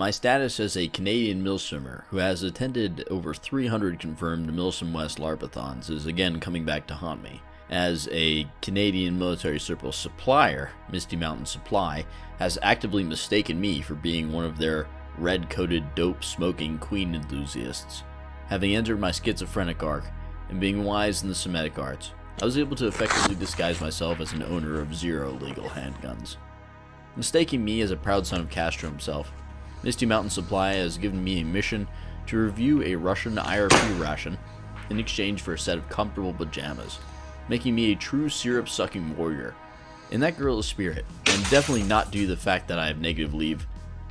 My status as a Canadian milswimmer who has attended over 300 confirmed Milsim West LARPathons is again coming back to haunt me. As a Canadian military surplus supplier, Misty Mountain Supply has actively mistaken me for being one of their red-coated dope-smoking queen enthusiasts. Having entered my schizophrenic arc and being wise in the Semitic arts, I was able to effectively disguise myself as an owner of 0 legal handguns. Mistaking me as a proud son of Castro himself, Misty Mountain Supply has given me a mission to review a Russian IRP ration in exchange for a set of comfortable pajamas, making me a true syrup-sucking warrior. In that guerrilla spirit, and definitely not due to the fact that I have negative leave,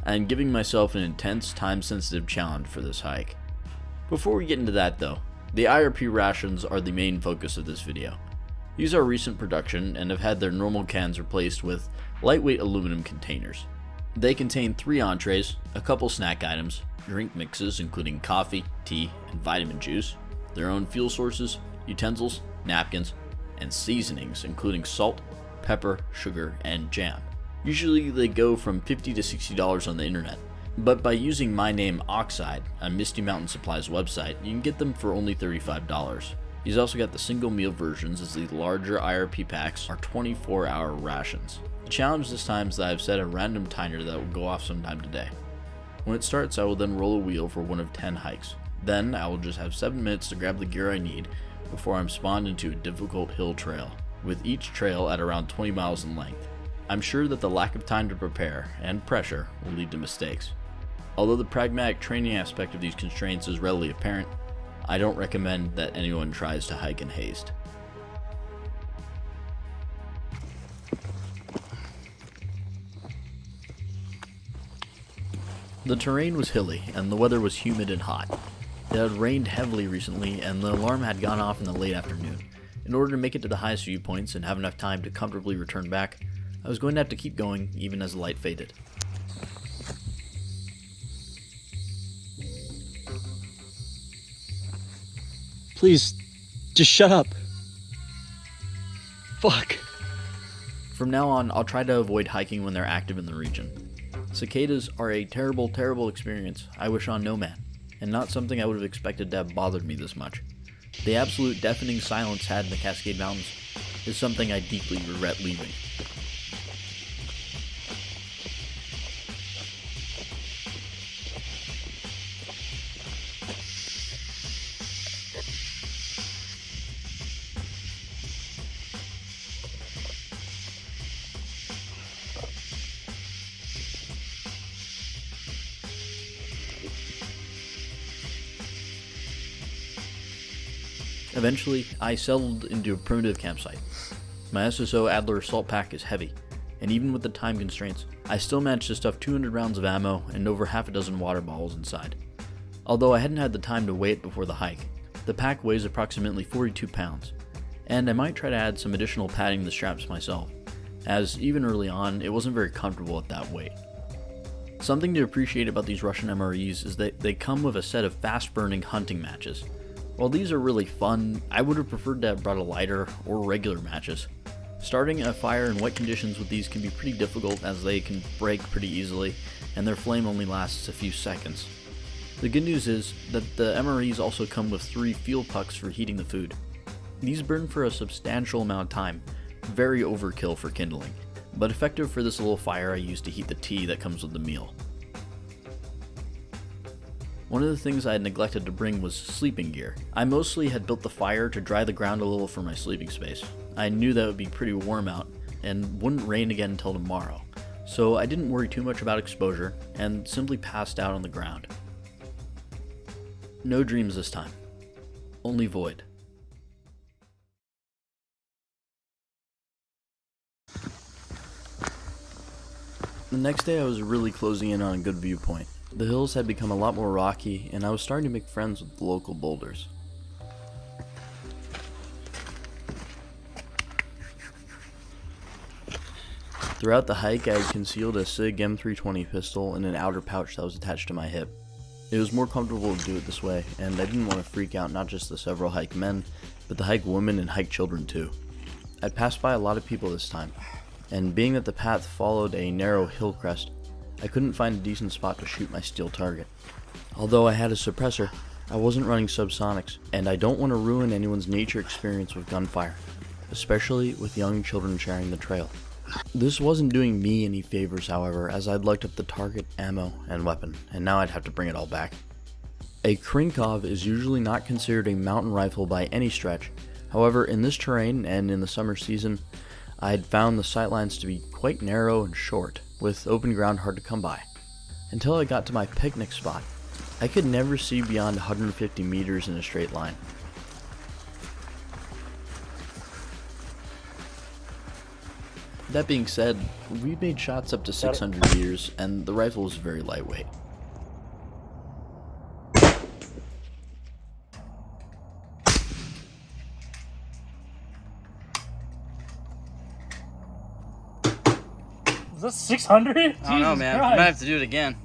I am giving myself an intense, time-sensitive challenge for this hike. Before we get into that though, the IRP rations are the main focus of this video. These are recent production and have had their normal cans replaced with lightweight aluminum containers. They contain 3 entrees, a couple snack items, drink mixes including coffee, tea, and vitamin juice, their own fuel sources, utensils, napkins, and seasonings including salt, pepper, sugar, and jam. Usually they go from $50 to $60 on the internet, but by using my name Oxide on Misty Mountain Supply's website, you can get them for only $35. He's also got the single meal versions, as the larger IRP packs are 24-hour rations. The challenge this time is that I've set a random timer that will go off sometime today. When it starts, I will then roll a wheel for one of 10 hikes. Then I will just have 7 minutes to grab the gear I need before I'm spawned into a difficult hill trail, with each trail at around 20 miles in length. I'm sure that the lack of time to prepare and pressure will lead to mistakes. Although the pragmatic training aspect of these constraints is readily apparent, I don't recommend that anyone tries to hike in haste. The terrain was hilly and the weather was humid and hot. It had rained heavily recently and the alarm had gone off in the late afternoon. In order to make it to the highest viewpoints and have enough time to comfortably return back, I was going to have to keep going even as the light faded. Please, just shut up. Fuck. From now on, I'll try to avoid hiking when they're active in the region. Cicadas are a terrible, terrible experience I wish on no man, and not something I would have expected to have bothered me this much. The absolute deafening silence had in the Cascade Mountains is something I deeply regret leaving. Eventually, I settled into a primitive campsite. My SSO Adler assault pack is heavy, and even with the time constraints, I still managed to stuff 200 rounds of ammo and over half a dozen water bottles inside. Although I hadn't had the time to weigh it before the hike, the pack weighs approximately 42 pounds, and I might try to add some additional padding to the straps myself, as even early on, it wasn't very comfortable at that weight. Something to appreciate about these Russian MREs is that they come with a set of fast-burning hunting matches. While these are really fun, I would have preferred to have brought a lighter or regular matches. Starting a fire in wet conditions with these can be pretty difficult as they can break pretty easily and their flame only lasts a few seconds. The good news is that the MREs also come with 3 fuel pucks for heating the food. These burn for a substantial amount of time, very overkill for kindling, but effective for this little fire I use to heat the tea that comes with the meal. One of the things I had neglected to bring was sleeping gear. I mostly had built the fire to dry the ground a little for my sleeping space. I knew that it would be pretty warm out and wouldn't rain again until tomorrow, so I didn't worry too much about exposure and simply passed out on the ground. No dreams this time, only void. The next day I was really closing in on a good viewpoint. The hills had become a lot more rocky, and I was starting to make friends with the local boulders. Throughout the hike, I had concealed a SIG M320 pistol in an outer pouch that was attached to my hip. It was more comfortable to do it this way, and I didn't want to freak out not just the several hike men, but the hike women and hike children too. I'd passed by a lot of people this time, and being that the path followed a narrow hill crest, I couldn't find a decent spot to shoot my steel target. Although I had a suppressor, I wasn't running subsonics, and I don't want to ruin anyone's nature experience with gunfire, especially with young children sharing the trail. This wasn't doing me any favors, however, as I'd lucked up the target, ammo, and weapon, and now I'd have to bring it all back. A Krinkov is usually not considered a mountain rifle by any stretch. However, in this terrain and in the summer season, I had found the sightlines to be quite narrow and short, with open ground hard to come by. Until I got to my picnic spot, I could never see beyond 150 meters in a straight line. That being said, we made shots up to 600 meters, and the rifle was very lightweight. Is that 600? I don't know, man. Christ. I might have to do it again.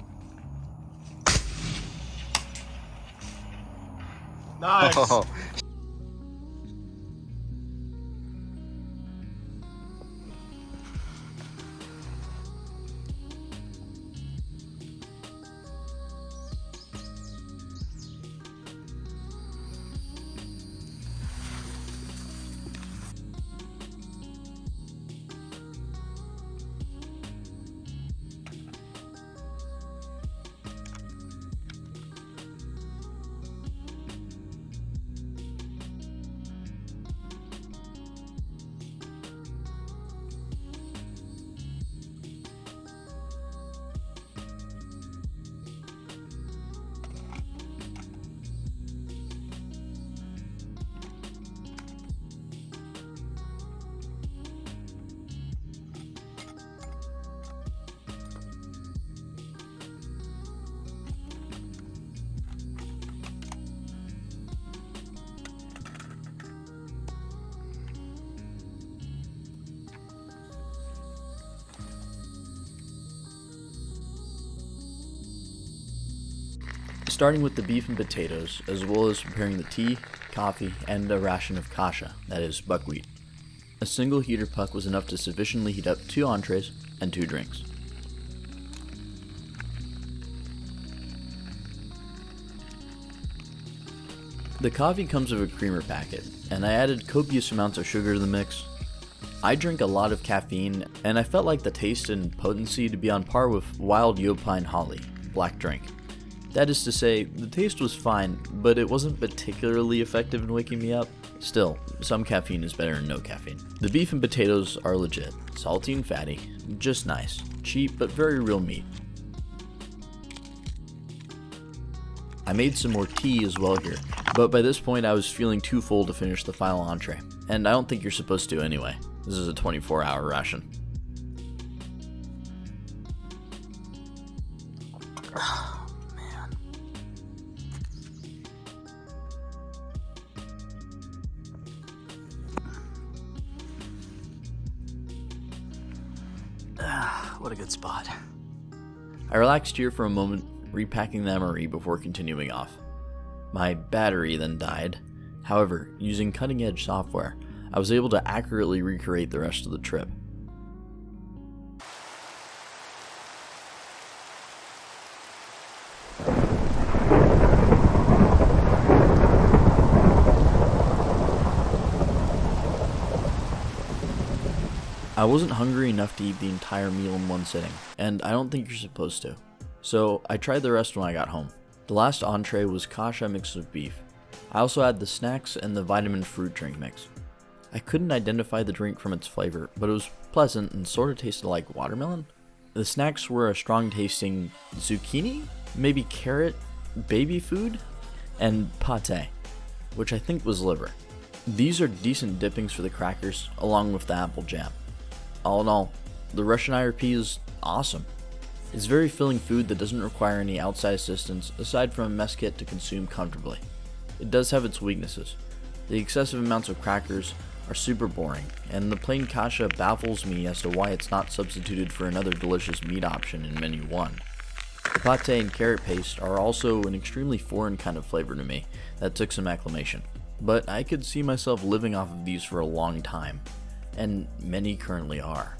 Nice. Oh. Starting with the beef and potatoes, as well as preparing the tea, coffee, and a ration of kasha, that is, buckwheat. A single heater puck was enough to sufficiently heat up 2 entrees and 2 drinks. The coffee comes with a creamer packet, and I added copious amounts of sugar to the mix. I drink a lot of caffeine, and I felt like the taste and potency to be on par with wild Yopine Holly, black drink. That is to say, the taste was fine, but it wasn't particularly effective in waking me up. Still, some caffeine is better than no caffeine. The beef and potatoes are legit, salty and fatty, just nice, cheap but very real meat. I made some more tea as well here, but by this point I was feeling too full to finish the final entree, and I don't think you're supposed to anyway. This is a 24-hour ration. What a good spot. I relaxed here for a moment, repacking the MRE before continuing off. My battery then died. However, using cutting-edge software, I was able to accurately recreate the rest of the trip. I wasn't hungry enough to eat the entire meal in one sitting, and I don't think you're supposed to. So I tried the rest when I got home. The last entree was kasha mixed with beef. I also had the snacks and the vitamin fruit drink mix. I couldn't identify the drink from its flavor, but it was pleasant and sort of tasted like watermelon. The snacks were a strong tasting zucchini, maybe carrot, baby food, and pate, which I think was liver. These are decent dippings for the crackers, along with the apple jam. All in all, the Russian IRP is awesome. It's very filling food that doesn't require any outside assistance aside from a mess kit to consume comfortably. It does have its weaknesses. The excessive amounts of crackers are super boring, and the plain kasha baffles me as to why it's not substituted for another delicious meat option in menu 1. The pate and carrot paste are also an extremely foreign kind of flavor to me that took some acclimation, but I could see myself living off of these for a long time, and many currently are.